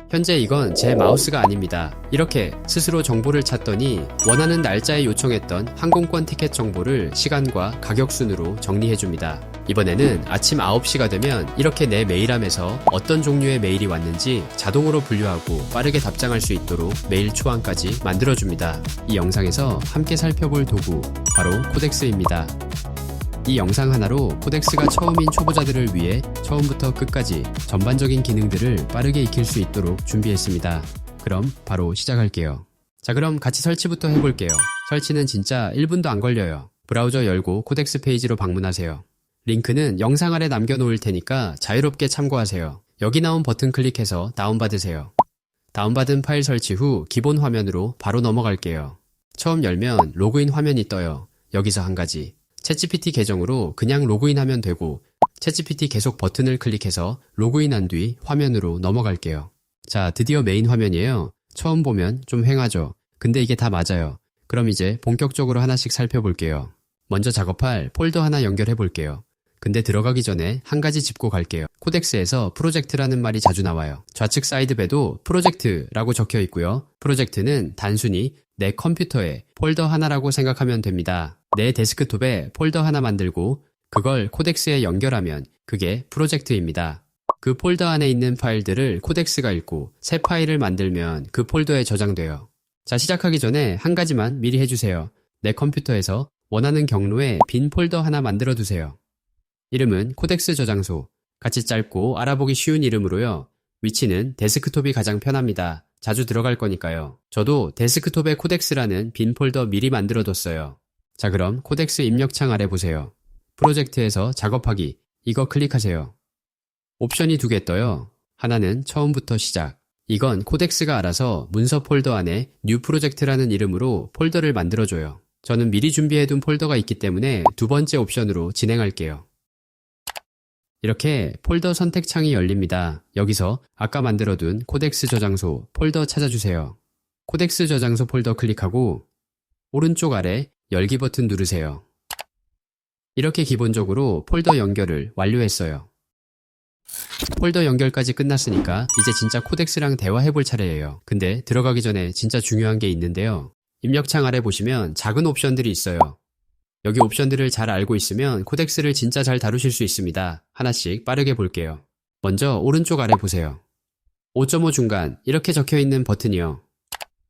현재 이건 제 마우스가 아닙니다. 이렇게 스스로 정보를 찾더니 원하는 날짜에 요청했던 항공권 티켓 정보를 시간과 가격 순으로 정리해줍니다. 이번에는 아침 9시가 되면 이렇게 내 메일함에서 어떤 종류의 메일이 왔는지 자동으로 분류하고 빠르게 답장할 수 있도록 메일 초안까지 만들어줍니다. 이 영상에서 함께 살펴볼 도구, 바로 코덱스입니다. 이 영상 하나로 코덱스가 처음인 초보자들을 위해 처음부터 끝까지 전반적인 기능들을 빠르게 익힐 수 있도록 준비했습니다. 그럼 바로 시작할게요. 자, 그럼 같이 설치부터 해볼게요. 설치는 진짜 1분도 안 걸려요. 브라우저 열고 코덱스 페이지로 방문하세요. 링크는 영상 아래 남겨놓을 테니까 자유롭게 참고하세요. 여기 나온 버튼 클릭해서 다운받으세요. 다운받은 파일 설치 후 기본 화면으로 바로 넘어갈게요. 처음 열면 로그인 화면이 떠요. 여기서 한 가지. 챗GPT 계정으로 그냥 로그인하면 되고 챗GPT 계속 버튼을 클릭해서 로그인한 뒤 화면으로 넘어갈게요. 자, 드디어 메인 화면이에요. 처음 보면 좀 휑하죠. 근데 이게 다 맞아요. 그럼 이제 본격적으로 하나씩 살펴볼게요. 먼저 작업할 폴더 하나 연결해 볼게요. 근데 들어가기 전에 한 가지 짚고 갈게요. 코덱스에서 프로젝트라는 말이 자주 나와요. 좌측 사이드배도 프로젝트라고 적혀 있고요. 프로젝트는 단순히 내 컴퓨터에 폴더 하나라고 생각하면 됩니다. 내 데스크톱에 폴더 하나 만들고 그걸 코덱스에 연결하면 그게 프로젝트입니다. 그 폴더 안에 있는 파일들을 코덱스가 읽고 새 파일을 만들면 그 폴더에 저장돼요. 자, 시작하기 전에 한 가지만 미리 해주세요. 내 컴퓨터에서 원하는 경로에 빈 폴더 하나 만들어 두세요. 이름은 코덱스 저장소. 같이 짧고 알아보기 쉬운 이름으로요. 위치는 데스크톱이 가장 편합니다. 자주 들어갈 거니까요. 저도 데스크톱에 코덱스라는 빈 폴더 미리 만들어 뒀어요. 자, 그럼 코덱스 입력창 아래 보세요. 프로젝트에서 작업하기, 이거 클릭하세요. 옵션이 두 개 떠요. 하나는 처음부터 시작. 이건 코덱스가 알아서 문서 폴더 안에 뉴 프로젝트라는 이름으로 폴더를 만들어줘요. 저는 미리 준비해둔 폴더가 있기 때문에 두 번째 옵션으로 진행할게요. 이렇게 폴더 선택 창이 열립니다. 여기서 아까 만들어둔 코덱스 저장소 폴더 찾아주세요. 코덱스 저장소 폴더 클릭하고 오른쪽 아래 열기 버튼 누르세요. 이렇게 기본적으로 폴더 연결을 완료했어요. 폴더 연결까지 끝났으니까 이제 진짜 코덱스랑 대화해볼 차례예요. 근데 들어가기 전에 진짜 중요한 게 있는데요. 입력창 아래 보시면 작은 옵션들이 있어요. 여기 옵션들을 잘 알고 있으면 코덱스를 진짜 잘 다루실 수 있습니다. 하나씩 빠르게 볼게요. 먼저 오른쪽 아래 보세요. 5.5 중간 이렇게 적혀있는 버튼이요.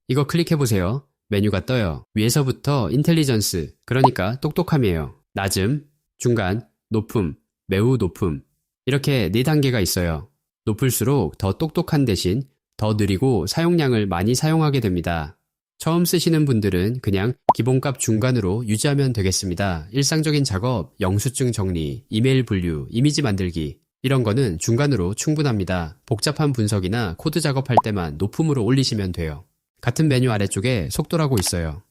이거 클릭해보세요. 메뉴가 떠요. 위에서부터 인텔리전스, 그러니까 똑똑함이에요. 낮음, 중간, 높음, 매우 높음 이렇게 4단계가 있어요. 높을수록 더 똑똑한 대신 더 느리고 사용량을 많이 사용하게 됩니다. 처음 쓰시는 분들은 그냥 기본값 중간으로 유지하면 되겠습니다. 일상적인 작업, 영수증 정리, 이메일 분류, 이미지 만들기 이런 거는 중간으로 충분합니다. 복잡한 분석이나 코드 작업할 때만 높음으로 올리시면 돼요. 같은 메뉴 아래쪽에 속도라고 있어요.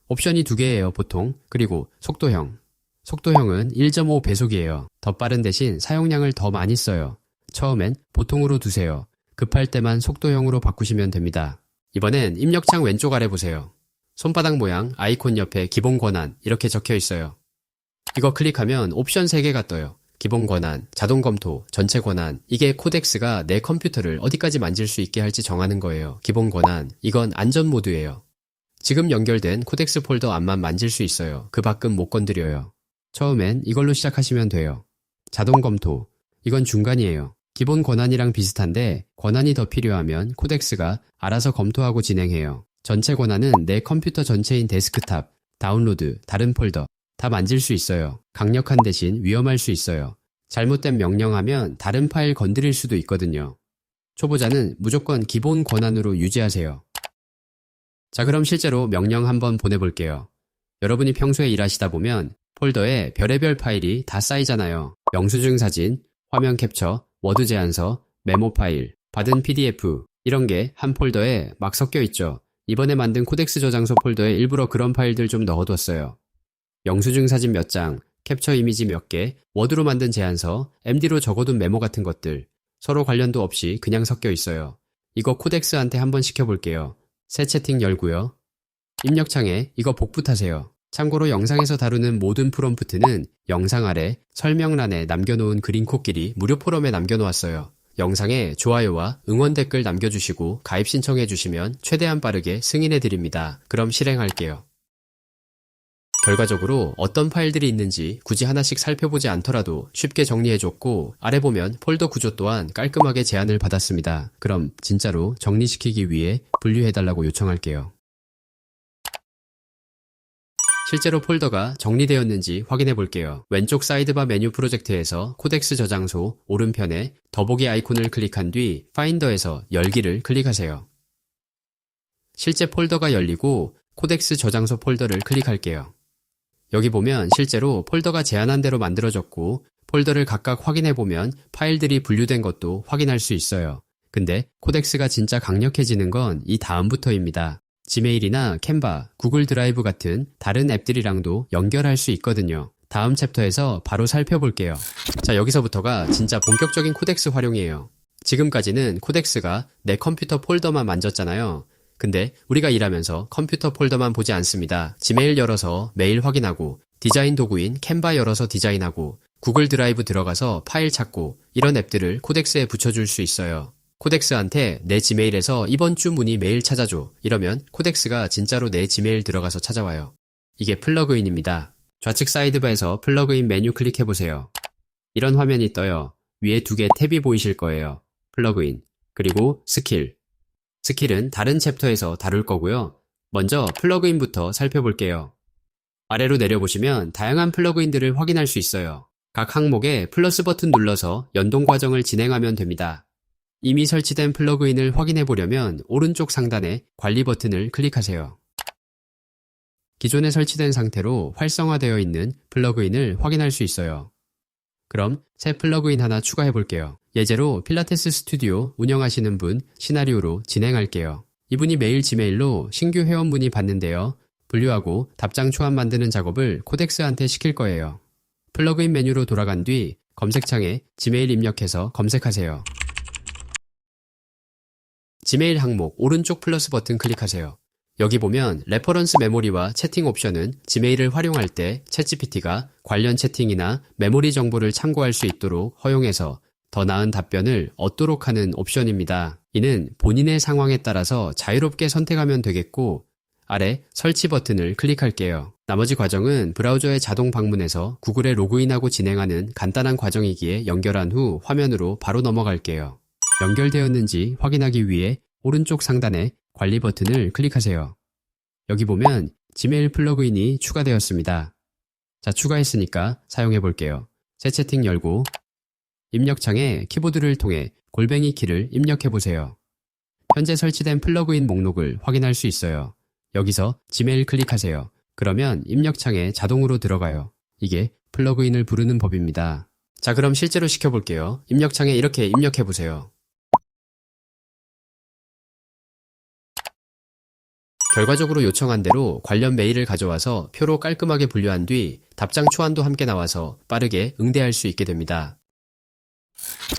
옵션이 두 개예요, 보통. 그리고 속도형. 속도형은 1.5 배속이에요. 더 빠른 대신 사용량을 더 많이 써요. 처음엔 보통으로 두세요. 급할 때만 속도형으로 바꾸시면 됩니다. 이번엔 입력창 왼쪽 아래 보세요. 손바닥 모양 아이콘 옆에 기본 권한 이렇게 적혀 있어요. 이거 클릭하면 옵션 3개가 떠요. 기본 권한, 자동 검토, 전체 권한. 이게 코덱스가 내 컴퓨터를 어디까지 만질 수 있게 할지 정하는 거예요. 기본 권한, 이건 안전 모드예요. 지금 연결된 코덱스 폴더 앞만 만질 수 있어요. 그 밖은 못 건드려요. 처음엔 이걸로 시작하시면 돼요. 자동 검토, 이건 중간이에요. 기본 권한이랑 비슷한데 권한이 더 필요하면 코덱스가 알아서 검토하고 진행해요. 전체 권한은 내 컴퓨터 전체인 데스크탑, 다운로드, 다른 폴더 다 만질 수 있어요. 강력한 대신 위험할 수 있어요. 잘못된 명령하면 다른 파일 건드릴 수도 있거든요. 초보자는 무조건 기본 권한으로 유지하세요. 자, 그럼 실제로 명령 한번 보내볼게요. 여러분이 평소에 일하시다 보면 폴더에 별의별 파일이 다 쌓이잖아요. 영수증 사진, 화면 캡처, 워드 제안서, 메모 파일, 받은 PDF 이런 게 한 폴더에 막 섞여 있죠. 이번에 만든 코덱스 저장소 폴더에 일부러 그런 파일들 좀 넣어뒀어요. 영수증 사진 몇 장, 캡처 이미지 몇 개, 워드로 만든 제안서, MD로 적어둔 메모 같은 것들 서로 관련도 없이 그냥 섞여 있어요. 이거 코덱스한테 한번 시켜볼게요. 새 채팅 열고요. 입력창에 이거 복붙하세요. 참고로 영상에서 다루는 모든 프롬프트는 영상 아래 설명란에 남겨놓은 그린 코끼리 무료 포럼에 남겨놓았어요. 영상에 좋아요와 응원 댓글 남겨주시고 가입 신청해주시면 최대한 빠르게 승인해드립니다. 그럼 실행할게요. 결과적으로 어떤 파일들이 있는지 굳이 하나씩 살펴보지 않더라도 쉽게 정리해줬고, 아래 보면 폴더 구조 또한 깔끔하게 제안을 받았습니다. 그럼 진짜로 정리시키기 위해 분류해달라고 요청할게요. 실제로 폴더가 정리되었는지 확인해 볼게요. 왼쪽 사이드바 메뉴 프로젝트에서 코덱스 저장소 오른편에 더보기 아이콘을 클릭한 뒤 파인더에서 열기를 클릭하세요. 실제 폴더가 열리고 코덱스 저장소 폴더를 클릭할게요. 여기 보면 실제로 폴더가 제안한 대로 만들어졌고, 폴더를 각각 확인해보면 파일들이 분류된 것도 확인할 수 있어요. 근데 코덱스가 진짜 강력해지는 건 이 다음부터입니다. 지메일이나 캔바, 구글 드라이브 같은 다른 앱들이랑도 연결할 수 있거든요. 다음 챕터에서 바로 살펴볼게요. 자, 여기서부터가 진짜 본격적인 코덱스 활용이에요. 지금까지는 코덱스가 내 컴퓨터 폴더만 만졌잖아요. 근데 우리가 일하면서 컴퓨터 폴더만 보지 않습니다. 지메일 열어서 메일 확인하고, 디자인 도구인 캔바 열어서 디자인하고, 구글 드라이브 들어가서 파일 찾고, 이런 앱들을 코덱스에 붙여줄 수 있어요. 코덱스한테 내 지메일에서 이번 주 문의 메일 찾아줘. 이러면 코덱스가 진짜로 내 지메일 들어가서 찾아와요. 이게 플러그인입니다. 좌측 사이드바에서 플러그인 메뉴 클릭해보세요. 이런 화면이 떠요. 위에 두 개 탭이 보이실 거예요. 플러그인, 그리고 스킬. 스킬은 다른 챕터에서 다룰 거고요. 먼저 플러그인부터 살펴볼게요. 아래로 내려보시면 다양한 플러그인들을 확인할 수 있어요. 각 항목에 플러스 버튼 눌러서 연동 과정을 진행하면 됩니다. 이미 설치된 플러그인을 확인해 보려면 오른쪽 상단에 관리 버튼을 클릭하세요. 기존에 설치된 상태로 활성화되어 있는 플러그인을 확인할 수 있어요. 그럼 새 플러그인 하나 추가해 볼게요. 예제로 필라테스 스튜디오 운영하시는 분 시나리오로 진행할게요. 이분이 매일 지메일로 신규 회원문의 받는데요. 분류하고 답장 초안 만드는 작업을 코덱스한테 시킬 거예요. 플러그인 메뉴로 돌아간 뒤 검색창에 지메일 입력해서 검색하세요. 지메일 항목 오른쪽 플러스 버튼 클릭하세요. 여기 보면 레퍼런스 메모리와 채팅 옵션은 지메일을 활용할 때 챗GPT가 관련 채팅이나 메모리 정보를 참고할 수 있도록 허용해서 더 나은 답변을 얻도록 하는 옵션입니다. 이는 본인의 상황에 따라서 자유롭게 선택하면 되겠고, 아래 설치 버튼을 클릭할게요. 나머지 과정은 브라우저에 자동 방문해서 구글에 로그인하고 진행하는 간단한 과정이기에 연결한 후 화면으로 바로 넘어갈게요. 연결되었는지 확인하기 위해 오른쪽 상단에 관리 버튼을 클릭하세요. 여기 보면 지메일 플러그인이 추가되었습니다. 자, 추가했으니까 사용해 볼게요. 새 채팅 열고 입력창에 키보드를 통해 골뱅이 키를 입력해 보세요. 현재 설치된 플러그인 목록을 확인할 수 있어요. 여기서 지메일 클릭하세요. 그러면 입력창에 자동으로 들어가요. 이게 플러그인을 부르는 법입니다. 자, 그럼 실제로 시켜볼게요. 입력창에 이렇게 입력해 보세요. 결과적으로 요청한 대로 관련 메일을 가져와서 표로 깔끔하게 분류한 뒤 답장 초안도 함께 나와서 빠르게 응대할 수 있게 됩니다.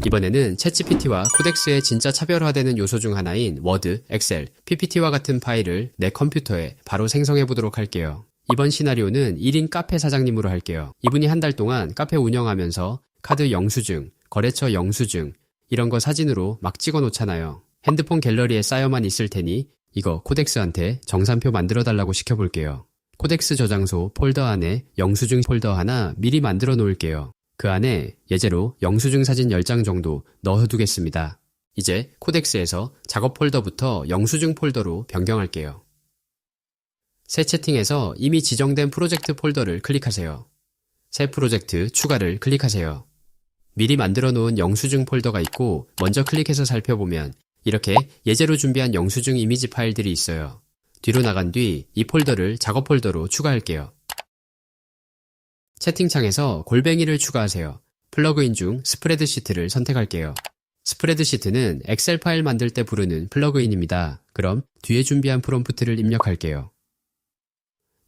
이번에는 챗GPT와 코덱스의 진짜 차별화되는 요소 중 하나인 워드, 엑셀, PPT와 같은 파일을 내 컴퓨터에 바로 생성해 보도록 할게요. 이번 시나리오는 1인 카페 사장님으로 할게요. 이분이 한 달 동안 카페 운영하면서 카드 영수증, 거래처 영수증 이런 거 사진으로 막 찍어 놓잖아요. 핸드폰 갤러리에 쌓여만 있을 테니 이거 코덱스한테 정산표 만들어 달라고 시켜볼게요. 코덱스 저장소 폴더 안에 영수증 폴더 하나 미리 만들어 놓을게요. 그 안에 예제로 영수증 사진 10장 정도 넣어두겠습니다. 이제 코덱스에서 작업 폴더부터 영수증 폴더로 변경할게요. 새 채팅에서 이미 지정된 프로젝트 폴더를 클릭하세요. 새 프로젝트 추가를 클릭하세요. 미리 만들어 놓은 영수증 폴더가 있고 먼저 클릭해서 살펴보면 이렇게 예제로 준비한 영수증 이미지 파일들이 있어요. 뒤로 나간 뒤 이 폴더를 작업 폴더로 추가할게요. 채팅창에서 골뱅이를 추가하세요. 플러그인 중 스프레드시트를 선택할게요. 스프레드시트는 엑셀 파일 만들 때 부르는 플러그인입니다. 그럼 뒤에 준비한 프롬프트를 입력할게요.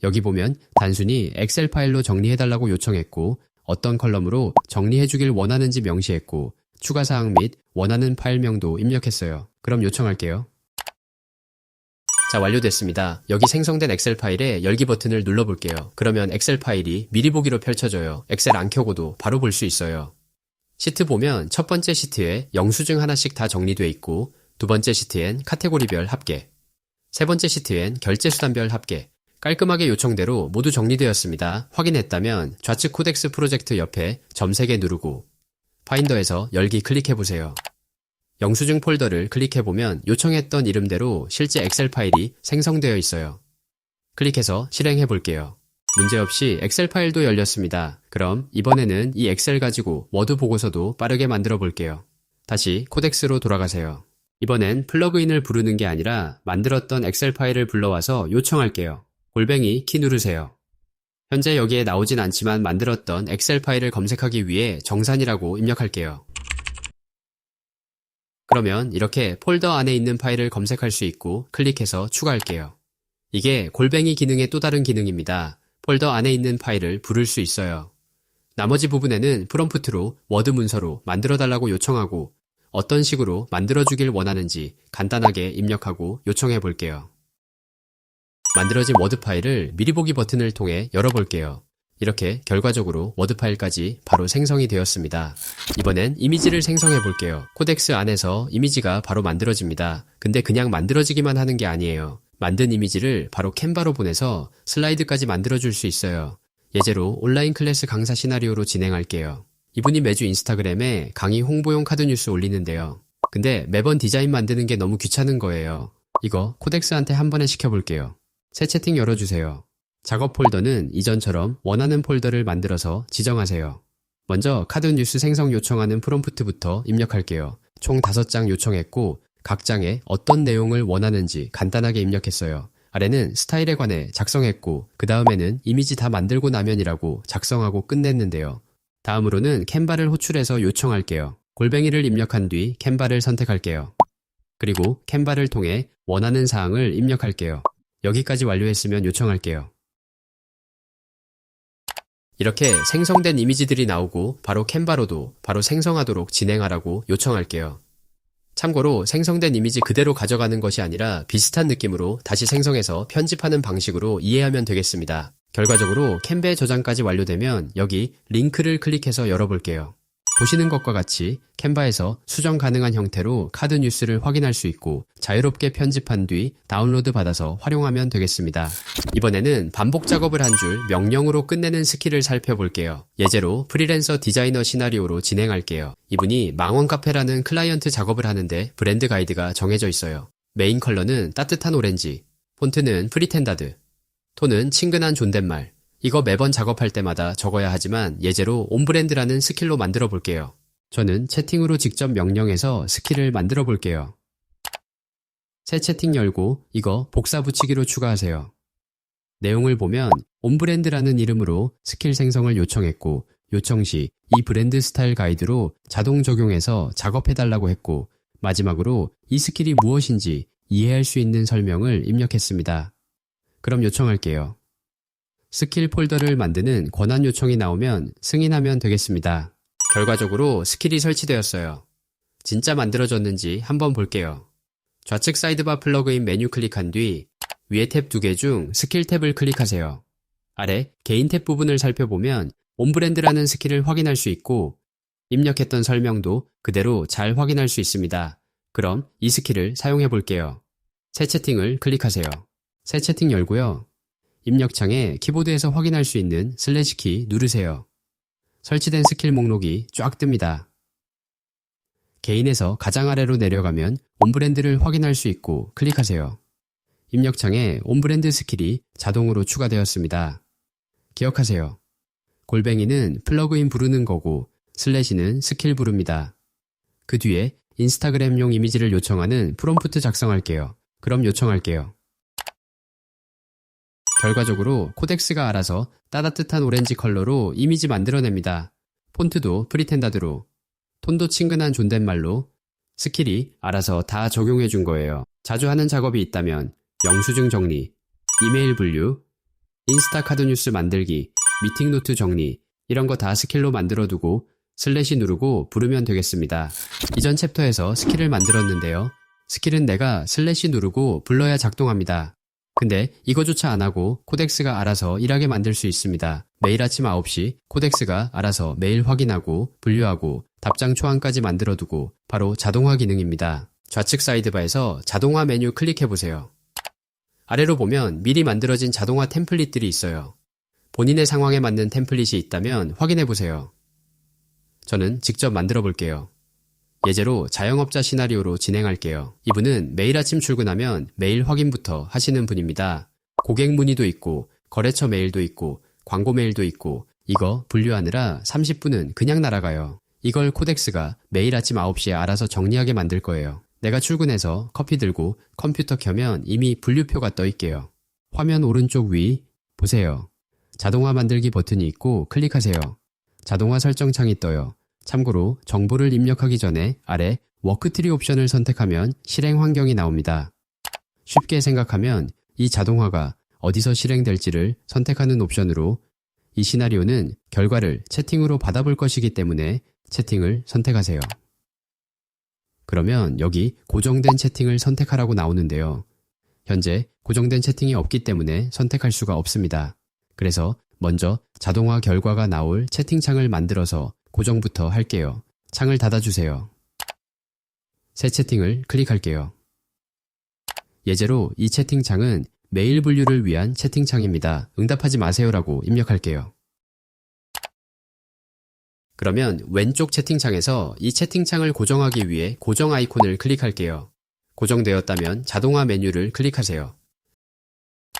여기 보면 단순히 엑셀 파일로 정리해달라고 요청했고 어떤 컬럼으로 정리해주길 원하는지 명시했고 추가사항 및 원하는 파일명도 입력했어요. 그럼 요청할게요. 자, 완료됐습니다. 여기 생성된 엑셀 파일에 열기 버튼을 눌러볼게요. 그러면 엑셀 파일이 미리 보기로 펼쳐져요. 엑셀 안 켜고도 바로 볼 수 있어요. 시트 보면 첫 번째 시트에 영수증 하나씩 다 정리되어 있고 두 번째 시트엔 카테고리별 합계, 세 번째 시트엔 결제수단별 합계, 깔끔하게 요청대로 모두 정리되었습니다. 확인했다면 좌측 코덱스 프로젝트 옆에 점 3개 누르고 파인더에서 열기 클릭해보세요. 영수증 폴더를 클릭해보면 요청했던 이름대로 실제 엑셀 파일이 생성되어 있어요. 클릭해서 실행해볼게요. 문제없이 엑셀 파일도 열렸습니다. 그럼 이번에는 이 엑셀 가지고 워드 보고서도 빠르게 만들어 볼게요. 다시 코덱스로 돌아가세요. 이번엔 플러그인을 부르는 게 아니라 만들었던 엑셀 파일을 불러와서 요청할게요. 골뱅이 키 누르세요. 현재 여기에 나오진 않지만 만들었던 엑셀 파일을 검색하기 위해 정산이라고 입력할게요. 그러면 이렇게 폴더 안에 있는 파일을 검색할 수 있고 클릭해서 추가할게요. 이게 골뱅이 기능의 또 다른 기능입니다. 폴더 안에 있는 파일을 부를 수 있어요. 나머지 부분에는 프롬프트로 워드 문서로 만들어달라고 요청하고 어떤 식으로 만들어주길 원하는지 간단하게 입력하고 요청해 볼게요. 만들어진 워드 파일을 미리 보기 버튼을 통해 열어볼게요. 이렇게 결과적으로 워드 파일까지 바로 생성이 되었습니다. 이번엔 이미지를 생성해 볼게요. 코덱스 안에서 이미지가 바로 만들어집니다. 근데 그냥 만들어지기만 하는 게 아니에요. 만든 이미지를 바로 캔바로 보내서 슬라이드까지 만들어줄 수 있어요. 예제로 온라인 클래스 강사 시나리오로 진행할게요. 이분이 매주 인스타그램에 강의 홍보용 카드 뉴스 올리는데요. 근데 매번 디자인 만드는 게 너무 귀찮은 거예요. 이거 코덱스한테 한 번에 시켜볼게요. 새 채팅 열어주세요. 작업 폴더는 이전처럼 원하는 폴더를 만들어서 지정하세요. 먼저 카드 뉴스 생성 요청하는 프롬프트부터 입력할게요. 총 5장 요청했고 각 장에 어떤 내용을 원하는지 간단하게 입력했어요. 아래는 스타일에 관해 작성했고 그 다음에는 이미지 다 만들고 나면이라고 작성하고 끝냈는데요. 다음으로는 캔바를 호출해서 요청할게요. 골뱅이를 입력한 뒤 캔바를 선택할게요. 그리고 캔바를 통해 원하는 사항을 입력할게요. 여기까지 완료했으면 요청할게요. 이렇게 생성된 이미지들이 나오고 바로 캔바로도 바로 생성하도록 진행하라고 요청할게요. 참고로 생성된 이미지 그대로 가져가는 것이 아니라 비슷한 느낌으로 다시 생성해서 편집하는 방식으로 이해하면 되겠습니다. 결과적으로 캔버에 저장까지 완료되면 여기 링크를 클릭해서 열어볼게요. 보시는 것과 같이 캔바에서 수정 가능한 형태로 카드 뉴스를 확인할 수 있고 자유롭게 편집한 뒤 다운로드 받아서 활용하면 되겠습니다. 이번에는 반복 작업을 한 줄 명령으로 끝내는 스킬을 살펴볼게요. 예제로 프리랜서 디자이너 시나리오로 진행할게요. 이분이 망원 카페라는 클라이언트 작업을 하는데 브랜드 가이드가 정해져 있어요. 메인 컬러는 따뜻한 오렌지, 폰트는 프리텐다드, 톤은 친근한 존댓말. 이거 매번 작업할 때마다 적어야 하지만 예제로 온브랜드라는 스킬로 만들어 볼게요. 저는 채팅으로 직접 명령해서 스킬을 만들어 볼게요. 새 채팅 열고 이거 복사 붙이기로 추가하세요. 내용을 보면 온브랜드라는 이름으로 스킬 생성을 요청했고 요청 시 이 브랜드 스타일 가이드로 자동 적용해서 작업해달라고 했고 마지막으로 이 스킬이 무엇인지 이해할 수 있는 설명을 입력했습니다. 그럼 요청할게요. 스킬 폴더를 만드는 권한 요청이 나오면 승인하면 되겠습니다. 결과적으로 스킬이 설치되었어요. 진짜 만들어졌는지 한번 볼게요. 좌측 사이드바 플러그인 메뉴 클릭한 뒤 위에 탭 2개 중 스킬 탭을 클릭하세요. 아래 개인 탭 부분을 살펴보면 온브랜드라는 스킬을 확인할 수 있고 입력했던 설명도 그대로 잘 확인할 수 있습니다. 그럼 이 스킬을 사용해 볼게요. 새 채팅을 클릭하세요. 새 채팅 열고요. 입력창에 키보드에서 확인할 수 있는 슬래시 키 누르세요. 설치된 스킬 목록이 쫙 뜹니다. 개인에서 가장 아래로 내려가면 온브랜드를 확인할 수 있고 클릭하세요. 입력창에 온브랜드 스킬이 자동으로 추가되었습니다. 기억하세요. 골뱅이는 플러그인 부르는 거고 슬래시는 스킬 부릅니다. 그 뒤에 인스타그램용 이미지를 요청하는 프롬프트 작성할게요. 그럼 요청할게요. 결과적으로 코덱스가 알아서 따뜻한 오렌지 컬러로 이미지 만들어냅니다. 폰트도 프리텐다드로, 톤도 친근한 존댓말로 스킬이 알아서 다 적용해 준 거예요. 자주 하는 작업이 있다면 영수증 정리, 이메일 분류, 인스타 카드 뉴스 만들기, 미팅 노트 정리 이런 거 다 스킬로 만들어 두고 슬래시 누르고 부르면 되겠습니다. 이전 챕터에서 스킬을 만들었는데요. 스킬은 내가 슬래시 누르고 불러야 작동합니다. 근데 이거조차 안 하고 코덱스가 알아서 일하게 만들 수 있습니다. 매일 아침 9시 코덱스가 알아서 메일 확인하고 분류하고 답장 초안까지 만들어두고 바로 자동화 기능입니다. 좌측 사이드바에서 자동화 메뉴 클릭해보세요. 아래로 보면 미리 만들어진 자동화 템플릿들이 있어요. 본인의 상황에 맞는 템플릿이 있다면 확인해보세요. 저는 직접 만들어 볼게요. 예제로 자영업자 시나리오로 진행할게요. 이분은 매일 아침 출근하면 메일 확인부터 하시는 분입니다. 고객 문의도 있고 거래처 메일도 있고 광고 메일도 있고 이거 분류하느라 30분은 그냥 날아가요. 이걸 코덱스가 매일 아침 9시에 알아서 정리하게 만들 거예요. 내가 출근해서 커피 들고 컴퓨터 켜면 이미 분류표가 떠 있게요. 화면 오른쪽 위 보세요. 자동화 만들기 버튼이 있고 클릭하세요. 자동화 설정 창이 떠요. 참고로 정보를 입력하기 전에 아래 워크트리 옵션을 선택하면 실행 환경이 나옵니다. 쉽게 생각하면 이 자동화가 어디서 실행될지를 선택하는 옵션으로 이 시나리오는 결과를 채팅으로 받아볼 것이기 때문에 채팅을 선택하세요. 그러면 여기 고정된 채팅을 선택하라고 나오는데요. 현재 고정된 채팅이 없기 때문에 선택할 수가 없습니다. 그래서 먼저 자동화 결과가 나올 채팅창을 만들어서 고정부터 할게요. 창을 닫아주세요. 새 채팅을 클릭할게요. 예제로 이 채팅창은 메일 분류를 위한 채팅창입니다. 응답하지 마세요라고 입력할게요. 그러면 왼쪽 채팅창에서 이 채팅창을 고정하기 위해 고정 아이콘을 클릭할게요. 고정되었다면 자동화 메뉴를 클릭하세요.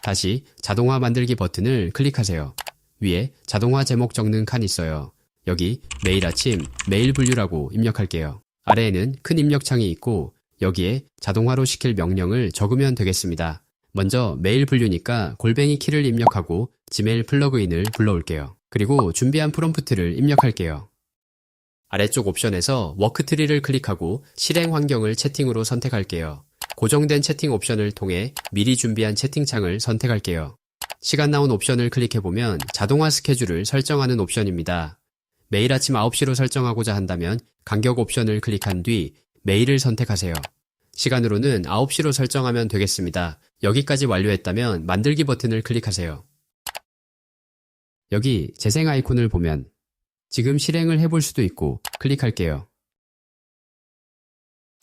다시 자동화 만들기 버튼을 클릭하세요. 위에 자동화 제목 적는 칸 있어요. 여기 매일 아침 메일 분류라고 입력할게요. 아래에는 큰 입력창이 있고 여기에 자동화로 시킬 명령을 적으면 되겠습니다. 먼저 메일 분류니까 골뱅이 키를 입력하고 지메일 플러그인을 불러올게요. 그리고 준비한 프롬프트를 입력할게요. 아래쪽 옵션에서 워크트리를 클릭하고 실행 환경을 채팅으로 선택할게요. 고정된 채팅 옵션을 통해 미리 준비한 채팅창을 선택할게요. 시간 나온 옵션을 클릭해보면 자동화 스케줄을 설정하는 옵션입니다. 매일 아침 9시로 설정하고자 한다면 간격 옵션을 클릭한 뒤 메일을 선택하세요. 시간으로는 9시로 설정하면 되겠습니다. 여기까지 완료했다면 만들기 버튼을 클릭하세요. 여기 재생 아이콘을 보면 지금 실행을 해볼 수도 있고 클릭할게요.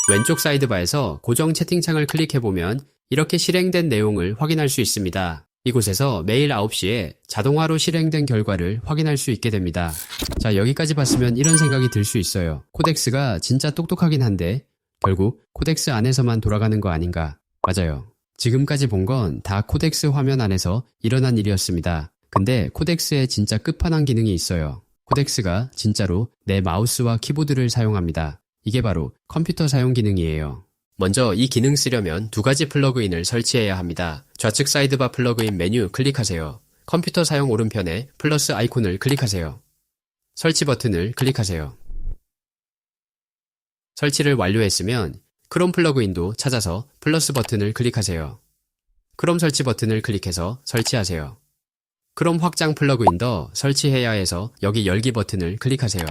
왼쪽 사이드바에서 고정 채팅창을 클릭해보면 이렇게 실행된 내용을 확인할 수 있습니다. 이곳에서 매일 9시에 자동화로 실행된 결과를 확인할 수 있게 됩니다. 자, 여기까지 봤으면 이런 생각이 들 수 있어요. 코덱스가 진짜 똑똑하긴 한데 결국 코덱스 안에서만 돌아가는 거 아닌가? 맞아요. 지금까지 본 건 다 코덱스 화면 안에서 일어난 일이었습니다. 근데 코덱스에 진짜 끝판왕 기능이 있어요. 코덱스가 진짜로 내 마우스와 키보드를 사용합니다. 이게 바로 컴퓨터 사용 기능이에요. 먼저 이 기능 쓰려면 두 가지 플러그인을 설치해야 합니다. 좌측 사이드바 플러그인 메뉴 클릭하세요. 컴퓨터 사용 오른편에 플러스 아이콘을 클릭하세요. 설치 버튼을 클릭하세요. 설치를 완료했으면 크롬 플러그인도 찾아서 플러스 버튼을 클릭하세요. 크롬 설치 버튼을 클릭해서 설치하세요. 크롬 확장 플러그인도 설치해야 해서 여기 열기 버튼을 클릭하세요.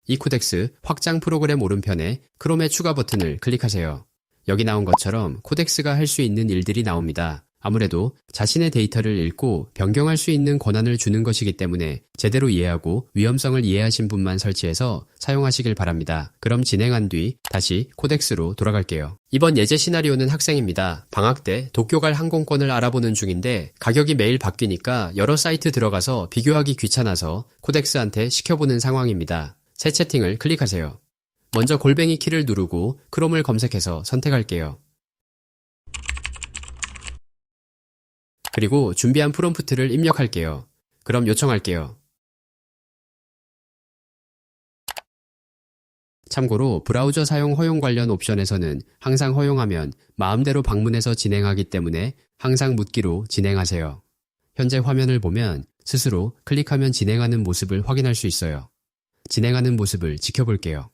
이 코덱스 확장 프로그램 오른편에 크롬의 추가 버튼을 클릭하세요. 여기 나온 것처럼 코덱스가 할 수 있는 일들이 나옵니다. 아무래도 자신의 데이터를 읽고 변경할 수 있는 권한을 주는 것이기 때문에 제대로 이해하고 위험성을 이해하신 분만 설치해서 사용하시길 바랍니다. 그럼 진행한 뒤 다시 코덱스로 돌아갈게요. 이번 예제 시나리오는 학생입니다. 방학 때 도쿄 갈 항공권을 알아보는 중인데 가격이 매일 바뀌니까 여러 사이트 들어가서 비교하기 귀찮아서 코덱스한테 시켜보는 상황입니다. 새 채팅을 클릭하세요. 먼저 골뱅이 키를 누르고 크롬을 검색해서 선택할게요. 그리고 준비한 프롬프트를 입력할게요. 그럼 요청할게요. 참고로 브라우저 사용 허용 관련 옵션에서는 항상 허용하면 마음대로 방문해서 진행하기 때문에 항상 묻기로 진행하세요. 현재 화면을 보면 스스로 클릭하면 진행하는 모습을 확인할 수 있어요. 진행하는 모습을 지켜볼게요.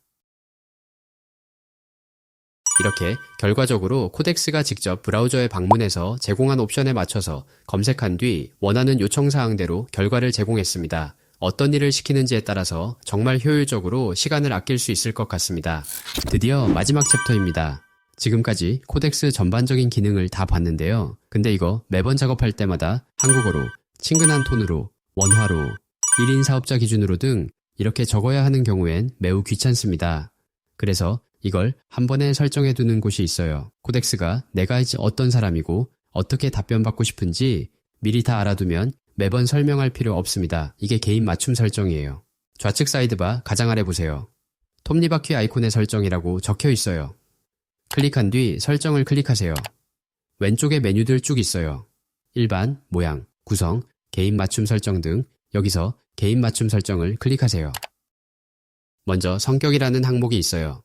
이렇게 결과적으로 코덱스가 직접 브라우저에 방문해서 제공한 옵션에 맞춰서 검색한 뒤 원하는 요청사항대로 결과를 제공했습니다. 어떤 일을 시키는지에 따라서 정말 효율적으로 시간을 아낄 수 있을 것 같습니다. 드디어 마지막 챕터입니다. 지금까지 코덱스 전반적인 기능을 다 봤는데요. 근데 이거 매번 작업할 때마다 한국어로, 친근한 톤으로, 원화로, 1인 사업자 기준으로 등 이렇게 적어야 하는 경우엔 매우 귀찮습니다. 그래서 이걸 한 번에 설정해 두는 곳이 있어요. 코덱스가 내가 이제 어떤 사람이고 어떻게 답변받고 싶은지 미리 다 알아두면 매번 설명할 필요 없습니다. 이게 개인 맞춤 설정이에요. 좌측 사이드바 가장 아래 보세요. 톱니바퀴 아이콘의 설정이라고 적혀 있어요. 클릭한 뒤 설정을 클릭하세요. 왼쪽에 메뉴들 쭉 있어요. 일반, 모양, 구성, 개인 맞춤 설정 등 여기서 개인 맞춤 설정을 클릭하세요. 먼저 성격이라는 항목이 있어요.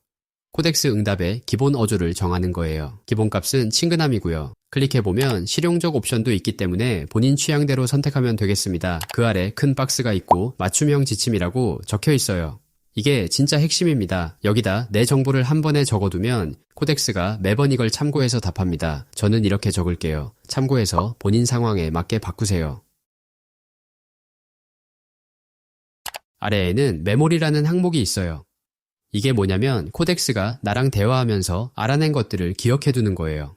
코덱스 응답의 기본 어조를 정하는 거예요. 기본값은 친근함이고요. 클릭해보면 실용적 옵션도 있기 때문에 본인 취향대로 선택하면 되겠습니다. 그 아래 큰 박스가 있고 맞춤형 지침이라고 적혀 있어요. 이게 진짜 핵심입니다. 여기다 내 정보를 한 번에 적어두면 코덱스가 매번 이걸 참고해서 답합니다. 저는 이렇게 적을게요. 참고해서 본인 상황에 맞게 바꾸세요. 아래에는 메모리라는 항목이 있어요. 이게 뭐냐면 코덱스가 나랑 대화하면서 알아낸 것들을 기억해두는 거예요.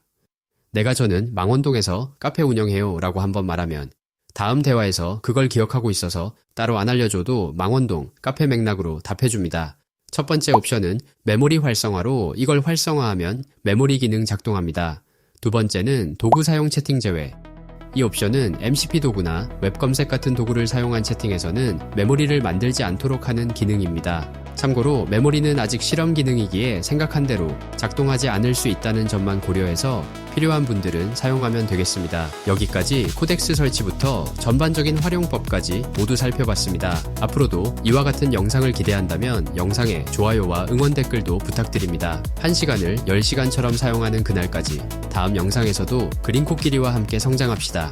내가 저는 망원동에서 카페 운영해요 라고 한번 말하면 다음 대화에서 그걸 기억하고 있어서 따로 안 알려줘도 망원동, 카페 맥락으로 답해줍니다. 첫 번째 옵션은 메모리 활성화로 이걸 활성화하면 메모리 기능 작동합니다. 두 번째는 도구 사용 채팅 제외. 이 옵션은 MCP 도구나 웹 검색 같은 도구를 사용한 채팅에서는 메모리를 만들지 않도록 하는 기능입니다. 참고로 메모리는 아직 실험 기능이기에 생각한 대로 작동하지 않을 수 있다는 점만 고려해서 필요한 분들은 사용하면 되겠습니다. 여기까지 코덱스 설치부터 전반적인 활용법까지 모두 살펴봤습니다. 앞으로도 이와 같은 영상을 기대한다면 영상에 좋아요와 응원 댓글도 부탁드립니다. 1시간을 10시간처럼 사용하는 그날까지 다음 영상에서도 그린 코끼리와 함께 성장합시다.